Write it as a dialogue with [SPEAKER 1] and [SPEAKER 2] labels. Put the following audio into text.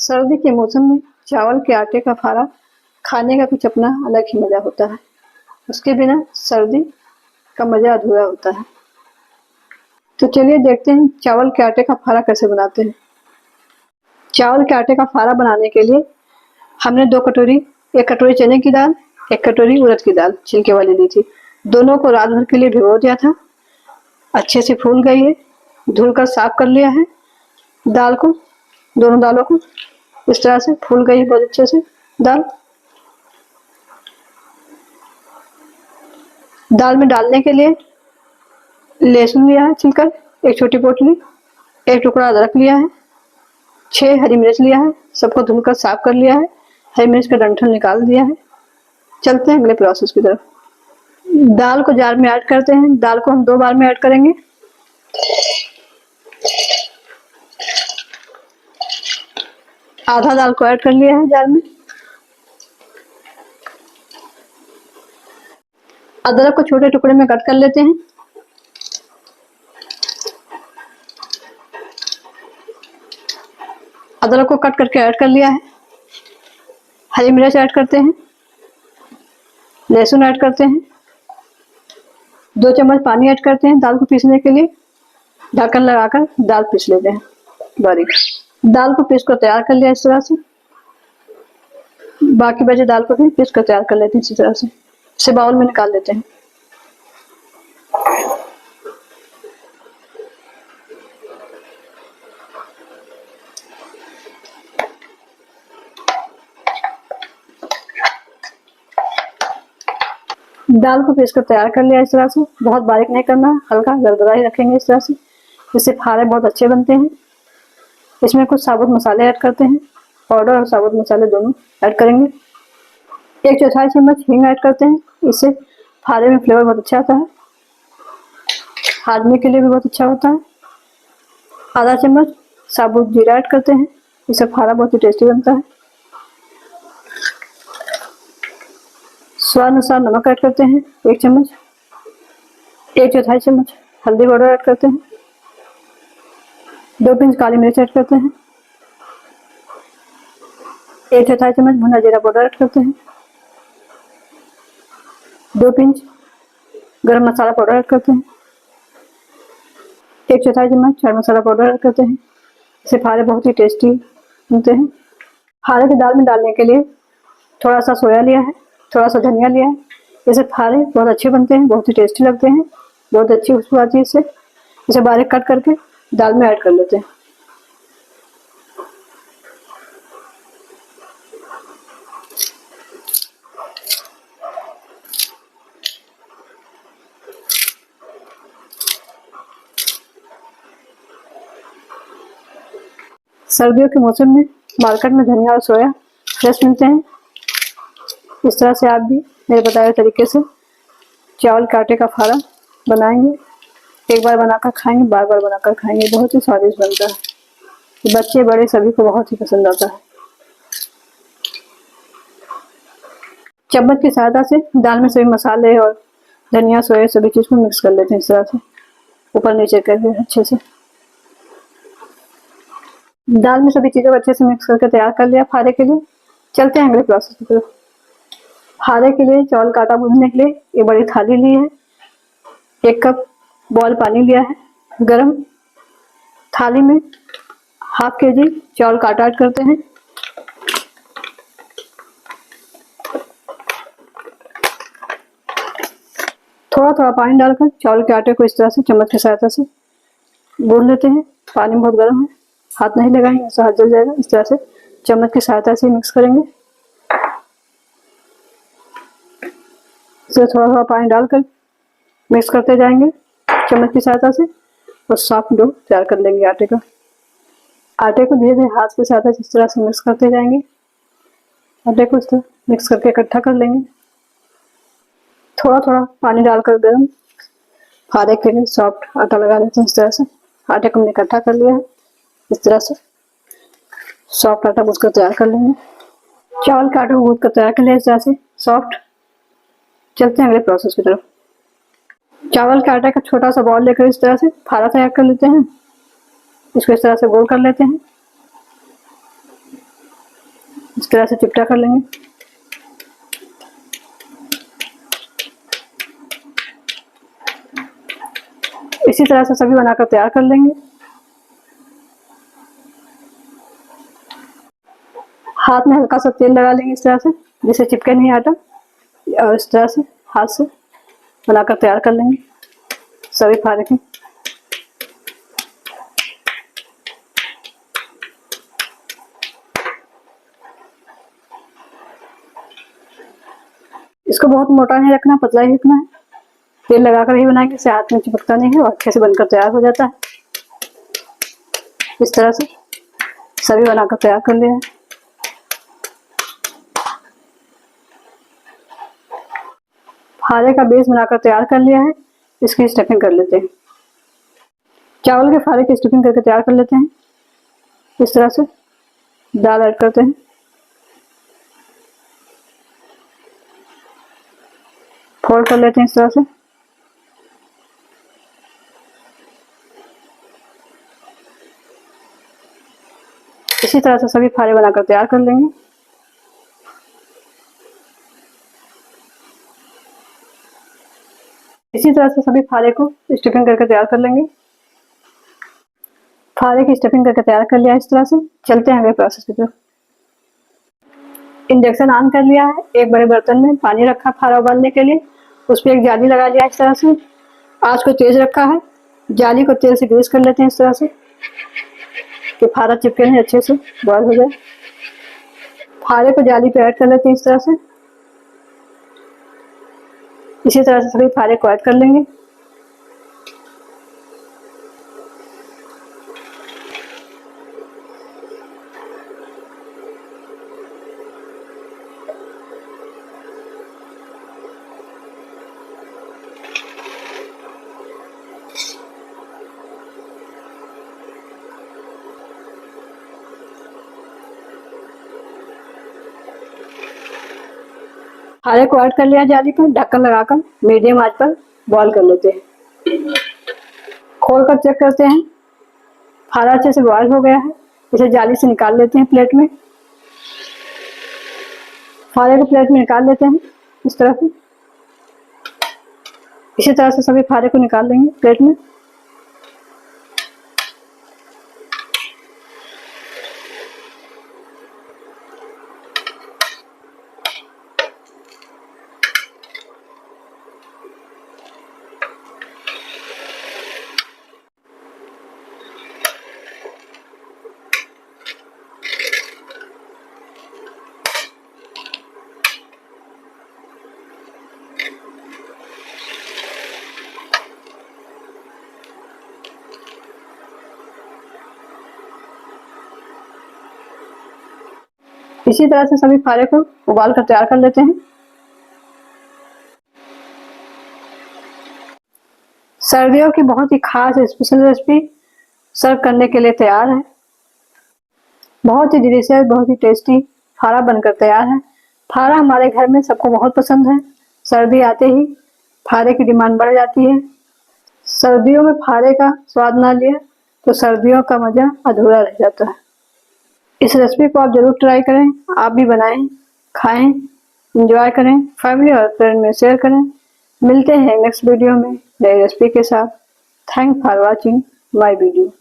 [SPEAKER 1] सर्दी के मौसम में चावल के आटे का फारा खाने का कुछ अपना अलग ही मज़ा होता है। उसके बिना सर्दी का मज़ा अधूरा होता है। तो चलिए देखते हैं चावल के आटे का फारा कैसे बनाते हैं। चावल के आटे का फारा बनाने के लिए हमने एक कटोरी चने की दाल, एक कटोरी उड़द की दाल छिलके वाली ली थी। दोनों को रात भर के लिए भिगो दिया था। अच्छे से फूल गई है, धुलकर साफ कर लिया है। दाल को, दोनों दालों को इस तरह से फूल गई है बहुत अच्छे से दाल। दाल में डालने के लिए लहसुन लिया है छिलकर, एक छोटी पोटली, एक टुकड़ा अदरक लिया है, 6 हरी मिर्च लिया है, सबको धुलकर साफ कर लिया है। हरी मिर्च का डंठल निकाल दिया है। चलते हैं अगले प्रोसेस की तरफ। दाल को जार में ऐड करते हैं। दाल को हम 2 बार में ऐड करेंगे। आधा दाल को ऐड कर लिया है जार में। अदरक को छोटे टुकड़े में कट कर लेते हैं। अदरक को कट करके ऐड कर लिया है। हरी मिर्च ऐड करते हैं, लहसुन ऐड करते हैं, 2 चम्मच पानी ऐड करते हैं दाल को पीसने के लिए। ढक्कन लगाकर दाल पीस लेते हैं बारीक। दाल को पीस कर तैयार कर लिया इस तरह से। बाकी बचे दाल को भी पीस कर तैयार कर लेते हैं इसी तरह से। इसे बाउल में निकाल लेते हैं। दाल को पीस कर तैयार कर लिया इस तरह से। बहुत बारीक नहीं करना, हल्का दरदरा ही रखेंगे इस तरह से। इससे फारे बहुत अच्छे बनते हैं। इसमें कुछ साबुत मसाले ऐड करते हैं। पाउडर और साबुत मसाले दोनों ऐड करेंगे। 1/4 चम्मच हींग ऐड करते हैं। इससे फारे में फ्लेवर बहुत अच्छा आता है। हाजमे के लिए भी बहुत अच्छा होता है। आधा चम्मच साबुत जीरा ऐड करते हैं। इससे फारा बहुत ही टेस्टी बनता है। स्वाद अनुसार नमक ऐड करते हैं 1 चम्मच। 1/4 चम्मच हल्दी पाउडर ऐड करते हैं। 2 पिंच काली मिर्च ऐड करते हैं। 1/4 चम्मच भुना जीरा पाउडर ऐड करते हैं। 2 पिंच गरम मसाला पाउडर ऐड करते हैं। 1/4 चम्मच चाट मसाला पाउडर ऐड करते हैं। इससे फारे बहुत ही टेस्टी बनते हैं। फारे की दाल में डालने के लिए थोड़ा सा सोया लिया है, थोड़ा सा धनिया लिया है। इससे फारे बहुत अच्छे बनते हैं, बहुत ही टेस्टी लगते हैं, बहुत अच्छी खुशबू आती है इससे। इसे बारीक कट करके दाल में ऐड कर लेते हैं। सर्दियों के मौसम में मार्केट में धनिया और सोया फ्रेश मिलते हैं। इस तरह से आप भी मेरे बताए तरीके से चावल के आटे का फारा बनाएंगे। एक बार बनाकर खाएंगे, बार बार बनाकर खाएंगे। बहुत ही स्वादिष्ट बनता है। बच्चे बड़े सभी को बहुत ही पसंद आता है। चम्मच की सहायता से दाल में सभी मसाले और धनिया सोया सभी चीज़ को मिक्स कर लेते हैं इस तरह से, ऊपर नीचे करके अच्छे से। दाल में सभी चीज़ों को अच्छे से मिक्स करके तैयार कर लिया फारे के लिए। चलते हैं अगले प्रोसेस की तरफ। फारे के लिए चावल का आटा गूंथने के लिए एक बड़ी थाली ली है। 1 कप बॉयल पानी लिया है गरम। थाली में ½ kg चावल का आटा ऐड करते हैं। थोड़ा थोड़ा पानी डालकर चावल के आटे को इस तरह से चम्मच की सहायता से गूंथ लेते हैं। पानी बहुत गर्म है, हाथ नहीं लगाएंगे, ऐसा हाथ जल जाएगा। इस तरह से चम्मच की सहायता से मिक्स करेंगे। इसे थोड़ा थोड़ा पानी डालकर मिक्स करते जाएंगे चम्मच की सहायता से और सॉफ्ट डो तैयार कर लेंगे आटे का। आटे को धीरे धीरे हाथ की सहायता से इस तरह से मिक्स करते जाएंगे। आटे को इस तरह मिक्स करके इकट्ठा कर लेंगे। थोड़ा थोड़ा पानी डालकर गर्म फारे के लिए सॉफ्ट आटा लगा लेते हैं। इस तरह से आटे को हमने इकट्ठा कर लिया है। इस तरह से सॉफ्ट आटा गूंथ कर तैयार कर लेंगे। चावल के आटे को गूंथ कर तैयार कर लिया इस तरह से सॉफ्ट। चलते हैं अगले प्रोसेस की तरफ। चावल के आटे का छोटा सा बॉल लेकर इस तरह से फारा तैयार कर लेते हैं। इसको इस तरह से गोल कर लेते हैं। तरह से चिपटा कर लेंगे। इसी तरह से सभी बनाकर तैयार कर लेंगे। हाथ में हल्का सा तेल लगा लेंगे इस तरह से, जिससे चिपके नहीं आटा, और इस तरह से हाथ से बनाकर तैयार कर लेंगे सभी फारे की। इसको बहुत मोटा नहीं रखना, पतला ही रखना है। तेल लगाकर ही बनाएंगे, इससे हाथ में चिपकता नहीं है और अच्छे से बनकर तैयार हो जाता है। इस तरह से सभी बनाकर तैयार कर लिया है। फारे का बेस बनाकर तैयार कर लिया है। इसकी स्टफिंग कर लेते हैं। चावल के फारे की स्टफिंग करके तैयार कर लेते हैं। इस तरह से दाल ऐड करते हैं, फोल्ड कर लेते हैं इस तरह से। इसी तरह से सभी फारे बनाकर तैयार कर लेंगे। इसी तरह से सभी फारे को स्टफिंग करके तैयार कर लेंगे। फारे की स्टफिंग करके तैयार कर लिया इस तरह से। चलते हैं अगले प्रोसेस की तरफ। इंडक्शन ऑन कर लिया है। एक बड़े बर्तन में पानी रखा फारा उबालने के लिए। उस पर एक जाली लगा लिया इस तरह से। आंच को तेज रखा है। जाली को तेल से ग्रीस कर लेते हैं इस तरह से कि फारा चिपके नहीं, अच्छे से बॉयल हो जाए। फारे को जाली पे ऐड कर लेते हैं इस तरह से। इसी तरह से सभी फारे को ऐड कर लेंगे। फारे को ऐड कर लिया जाली पर, ढक्कन लगाकर मीडियम आंच पर बॉईल कर लेते हैं। खोल कर चेक करते हैं। फारा अच्छे से बॉईल हो गया है। इसे जाली से निकाल लेते हैं प्लेट में। फारे को प्लेट में निकाल लेते हैं इस तरह से। इसी तरह से सभी फारे को निकाल लेंगे प्लेट में। इसी तरह से सभी फारे को उबाल कर तैयार कर लेते हैं। सर्दियों की बहुत ही खास स्पेशल रेसिपी सर्व करने के लिए तैयार है। बहुत ही डिलीशियस, बहुत ही टेस्टी फारा बनकर तैयार है। फारा हमारे घर में सबको बहुत पसंद है। सर्दी आते ही फारे की डिमांड बढ़ जाती है। सर्दियों में फारे का स्वाद ना लिया तो सर्दियों का मजा अधूरा रह जाता है। इस रेसिपी को आप जरूर ट्राई करें। आप भी बनाएं, खाएं, एंजॉय करें, फैमिली और फ्रेंड में शेयर करें। मिलते हैं नेक्स्ट वीडियो में नई रेसिपी के साथ। Thanks for watching my video.